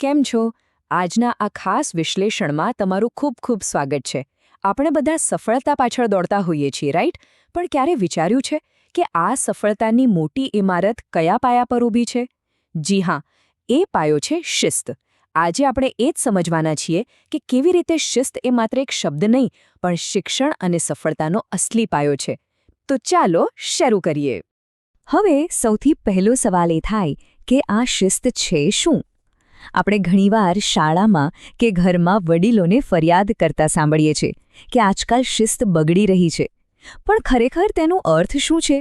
કેમ છો? આજના આ ખાસ વિશ્લેષણમાં તમારું ખૂબ ખૂબ સ્વાગત છે. આપણે બધા સફળતા પાછળ દોડતા હોઈએ છીએ, રાઈટ? પણ ક્યારે વિચાર્યું છે કે આ સફળતાની મોટી ઇમારત કયા પાયા પર ઊભી છે? જી હા, એ પાયો છે શિસ્ત. આજે આપણે એ જ સમજવાના છીએ કે કેવી રીતે શિસ્ત એ માત્ર એક શબ્દ નહીં, પણ શિક્ષણ અને સફળતાનો અસલી પાયો છે. તો ચાલો શરૂ કરીએ. હવે સૌથી પહેલો સવાલ એ થાય કે આ શિસ્ત છે શું? આપણે ઘણીવાર શાળામાં કે ઘરમાં વડીલોને ફરિયાદ કરતા સાંભળીએ છીએ કે આજકાલ શિસ્ત બગડી રહી છે. પણ ખરેખર તેનો અર્થ શું છે?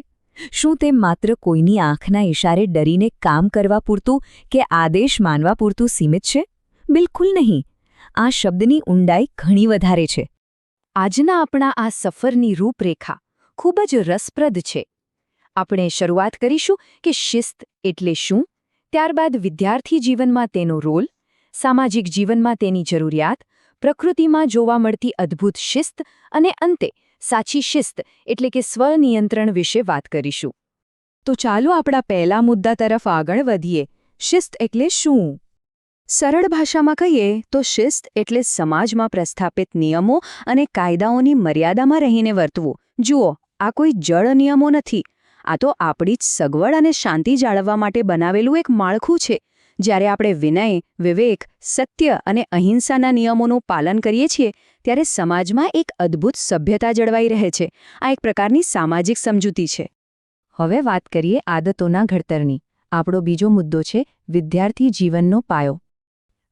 શું તે માત્ર કોઈની આંખના ઇશારે ડરીને કામ કરવા પૂરતું કે આદેશ માનવા પૂરતું સીમિત છે? બિલકુલ નહીં. આ શબ્દની ઊંડાઈ ઘણી વધારે છે. આજના આપણા આ સફરની રૂપરેખા ખૂબ જ રસપ્રદ છે. આપણે શરૂઆત કરીશું કે શિસ્ત એટલે શું, ત્યારબાદ વિદ્યાર્થી જીવનમાં તેનો રોલ, સામાજિક જીવનમાં તેની જરૂરિયાત, પ્રકૃતિમાં જોવા મળતી અદ્ભુત શિસ્ત અને અંતે સાચી શિસ્ત એટલે કે સ્વનિયંત્રણ વિશે વાત કરીશું. તો ચાલો આપણા પહેલા મુદ્દા તરફ આગળ વધીએ. શિસ્ત એટલે શું? સરળ ભાષામાં કહીએ તો શિસ્ત એટલે સમાજમાં પ્રસ્થાપિત નિયમો અને કાયદાઓની મર્યાદામાં રહીને વર્તવું. જુઓ, આ કોઈ જડ નિયમો નથી. આ તો આપણી જ સગવડ અને શાંતિ જાળવવા માટે બનાવેલું એક માળખું છે. જ્યારે આપણે વિનય, વિવેક, સત્ય અને અહિંસાના નિયમોનું પાલન કરીએ છીએ ત્યારે સમાજમાં એક અદ્ભુત સભ્યતા જળવાઈ રહે છે. આ એક પ્રકારની સામાજિક સમજૂતી છે. હવે વાત કરીએ આદતોના ઘડતરની. આપણો બીજો મુદ્દો છે વિદ્યાર્થી જીવનનો પાયો.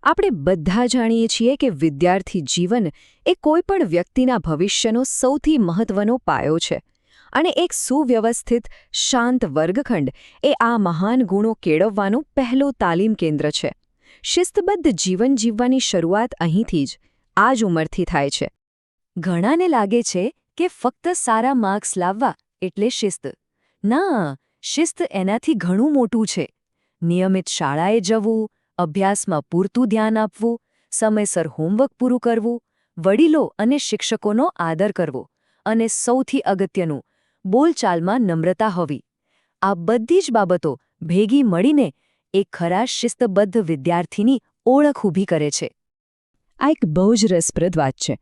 આપણે બધા જાણીએ છીએ કે વિદ્યાર્થી જીવન એ કોઈપણ વ્યક્તિના ભવિષ્યનો સૌથી મહત્વનો પાયો છે. અને એક સુવ્યવસ્થિત, શાંત વર્ગખંડ એ આ મહાન ગુણો કેળવવાનું પહેલું તાલીમ કેન્દ્ર છે. શિસ્તબદ્ધ જીવન જીવવાની શરૂઆત અહીંથી જ, આ જ ઉંમરથી થાય છે. ઘણાને લાગે છે કે ફક્ત સારા માર્ક્સ લાવવા એટલે શિસ્ત. ના, શિસ્ત એનાથી ઘણું મોટું છે. નિયમિત શાળાએ જવું, અભ્યાસમાં પૂરતું ધ્યાન આપવું, સમયસર હોમવર્ક પૂરું કરવું, વડીલો અને શિક્ષકોનો આદર કરવો, અને સૌથી અગત્યનું, બોલચાલમાં નમ્રતા હોવી. આ બધી જ બાબતો ભેગી મળીને એક ખરા શિસ્તબદ્ધ વિદ્યાર્થીની ઓળખ ઊભી કરે છે. આ એક બહુ જ રસપ્રદ વાત છે.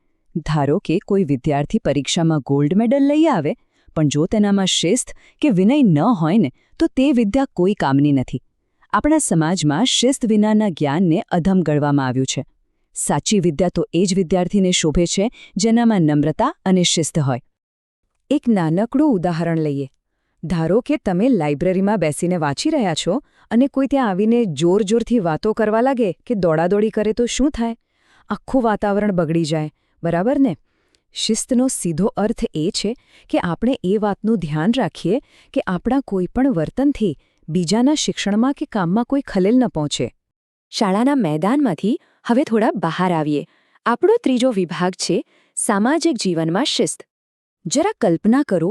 ધારો કે કોઈ વિદ્યાર્થી પરીક્ષામાં ગોલ્ડ મેડલ લઈ આવે, પણ જો તેનામાં શિસ્ત કે વિનય ન હોય ને તો તે વિદ્યા કોઈ કામની નથી. આપણા સમાજમાં શિસ્ત વિનાના જ્ઞાનને અધમ ગણવામાં આવ્યું છે. સાચી વિદ્યા તો એ જ વિદ્યાર્થીને શોભે છે જેનામાં નમ્રતા અને શિસ્ત હોય. એક નાનકડું ઉદાહરણ લઈએ. ધારો કે તમે લાઇબ્રેરીમાં બેસીને વાંચી રહ્યા છો અને કોઈ ત્યાં આવીને જોરથી વાતો કરવા લાગે કે દોડાદોડી કરે તો શું થાય? આખું વાતાવરણ બગડી જાય, બરાબર ને? શિસ્તનો સીધો અર્થ એ છે કે આપણે એ વાતનું ધ્યાન રાખીએ કે આપણા કોઈપણ વર્તનથી બીજાના શિક્ષણમાં કે કામમાં કોઈ ખલેલ ન પહોંચે. શાળાના મેદાનમાંથી હવે થોડા બહાર આવીએ. આપણો ત્રીજો વિભાગ છે સામાજિક જીવનમાં શિસ્ત. જરા કલ્પના કરો,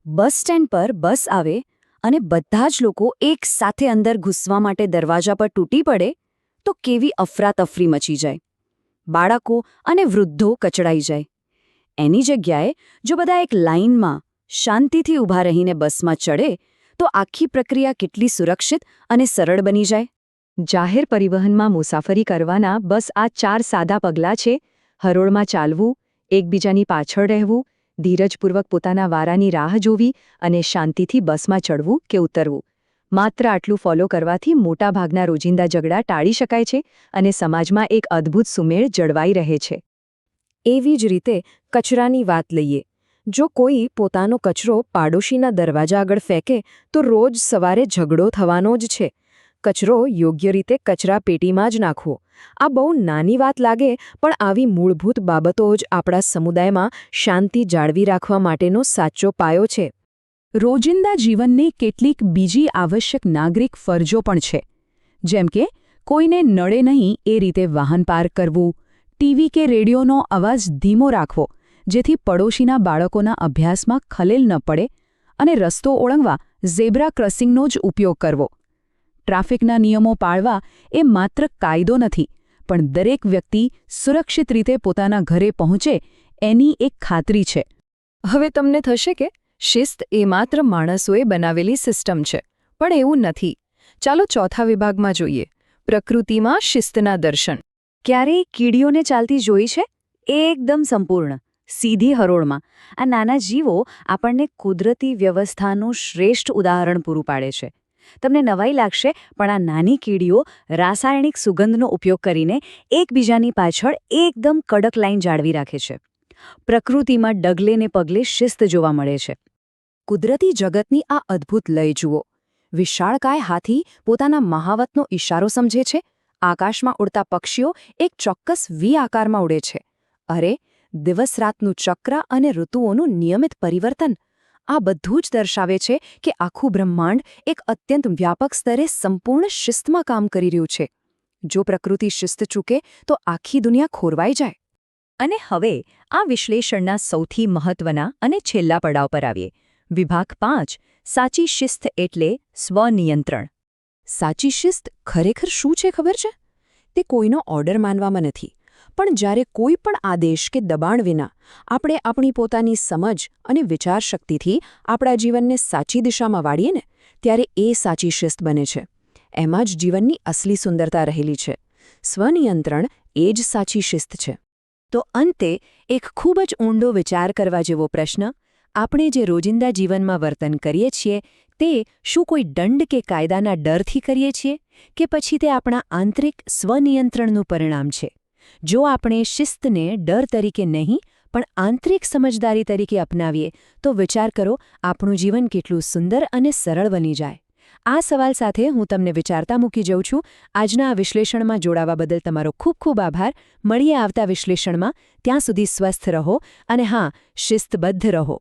બસ સ્ટેન્ડ પર બસ આવે અને બધા જ લોકો એક સાથે અંદર ઘૂસવા માટે દરવાજા પર તૂટી પડે તો કેવી અફરાતફરી મચી જાય. બાળકો અને વૃદ્ધો કચડાઈ જાય. એની જગ્યાએ જો બધા એક લાઇનમાં શાંતિથી ઊભા રહીને બસમાં ચડે તો આખી પ્રક્રિયા કેટલી સુરક્ષિત અને સરળ બની જાય. જાહેર પરિવહનમાં મુસાફરી કરવાના બસ આ 4 સાદા પગલાં છે: હરોળમાં ચાલવું, એકબીજાની પાછળ રહેવું, ધીરજપૂર્વક પોતાના વારાની રાહ જોવી અને શાંતિથી બસમાં ચડવું કે ઉતરવું. માત્ર આટલું ફોલો કરવાથી મોટાભાગના રોજિંદા ઝઘડા ટાળી શકાય છે અને સમાજમાં એક અદ્ભુત સુમેળ જળવાઈ રહે છે. એવી જ રીતે કચરાની વાત લઈએ. જો કોઈ પોતાનો કચરો પાડોશીના દરવાજા આગળ ફેંકે તો રોજ સવારે ઝઘડો થવાનો જ છે. કચરો યોગ્ય રીતે કચરાપેટીમાં જ નાખવો. આ બહુ નાની વાત લાગે, પણ આવી મૂળભૂત બાબતો જ આપણા સમુદાયમાં શાંતિ જાળવી રાખવા માટેનો સાચો પાયો છે. રોજિંદા જીવનની કેટલીક બીજી આવશ્યક નાગરિક ફરજો પણ છે. જેમ કે કોઈને નડે નહીં એ રીતે વાહન પાર્ક કરવું, ટીવી કે રેડિયોનો અવાજ ધીમો રાખવો જેથી પડોશીના બાળકોના અભ્યાસમાં ખલેલ ન પડે, અને રસ્તો ઓળંગવા ઝેબ્રા ક્રોસિંગનો જ ઉપયોગ કરવો. ટ્રાફિકના નિયમો પાળવા એ માત્ર કાયદો નથી, પણ દરેક વ્યક્તિ સુરક્ષિત રીતે પોતાના ઘરે પહોંચે એની એક ખાતરી છે. હવે તમને થશે કે શિસ્ત એ માત્ર માણસોએ બનાવેલી સિસ્ટમ છે, પણ એવું નથી. ચાલો ચોથા વિભાગમાં જોઈએ, પ્રકૃતિમાં શિસ્તના દર્શન. ક્યારેય કીડીઓને ચાલતી જોઈ છે? એકદમ સંપૂર્ણ, સીધી હરોળમાં. આ નાના જીવો આપણને કુદરતી વ્યવસ્થાનું શ્રેષ્ઠ ઉદાહરણ પૂરું પાડે છે. તમને નવાઈ લાગશે, પણ આ નાની કીડીઓ રાસાયણિક સુગંધનો ઉપયોગ કરીને એકબીજાની પાછળ એકદમ કડક લાઈન જાળવી રાખે છે. પ્રકૃતિમાં ડગલે ને પગલે શિસ્ત જોવા મળે છે. કુદરતી જગતની આ અદ્ભુત લય જુઓ. વિશાળકાય હાથી પોતાના મહાવતનો ઇશારો સમજે છે. આકાશમાં ઉડતા પક્ષીઓ એક ચોક્કસ વી આકારમાં ઉડે છે. અરે, દિવસ-રાતનું ચક્ર અને ઋતુઓનું નિયમિત પરિવર્તન, આ બધું જ દર્શાવે છે કે આખું બ્રહ્માંડ એક અત્યંત વ્યાપક સ્તરે સંપૂર્ણ શિસ્તમાં કામ કરી રહ્યું છે. જો પ્રકૃતિ શિસ્ત ચૂકે તો આખી દુનિયા ખોરવાઈ જાય. અને હવે આ વિશ્લેષણના સૌથી મહત્વના અને છેલ્લા પડાવ પર આવીએ. વિભાગ 5. સાચી શિસ્ત એટલે સ્વનિયંત્રણ. સાચી શિસ્ત ખરેખર શું છે ખબર છે? તે કોઈનો ઓર્ડર માનવામાં નથી, પણ જ્યારે કોઈ પણ આદેશ કે દબાણ વિના આપણે આપણી પોતાની સમજ અને વિચારશક્તિથી આપણા જીવનને સાચી દિશામાં વાળીએ ને, ત્યારે એ સાચી શિસ્ત બને છે. એમાં જ જીવનની અસલી સુંદરતા રહેલી છે. સ્વનિયંત્રણ એ જ સાચી શિસ્ત છે. તો અંતે એક ખૂબ જ ઊંડો વિચાર કરવા જેવો પ્રશ્ન: આપણે જે રોજિંદા જીવનમાં વર્તન કરીએ છીએ તે શું કોઈ દંડ કે કાયદાના ડરથી કરીએ છીએ, કે પછી તે આપણા આંતરિક સ્વનિયંત્રણનું પરિણામ છે? જો આપણે શિસ્તને ડર તરીકે નહીં પણ આંતરિક સમજદારી તરીકે અપનાવીએ તો વિચાર કરો, આપણું જીવન કેટલું સુંદર અને સરળ બની જાય. આ સવાલ સાથે હું તમને વિચારતા મૂકી જઉં છું. આજના આ વિશ્લેષણમાં જોડાવા બદલ તમારો ખૂબ ખૂબ આભાર. મળીએ આવતા વિશ્લેષણમાં. ત્યાં સુધી સ્વસ્થ રહો અને હા, શિસ્તબદ્ધ રહો.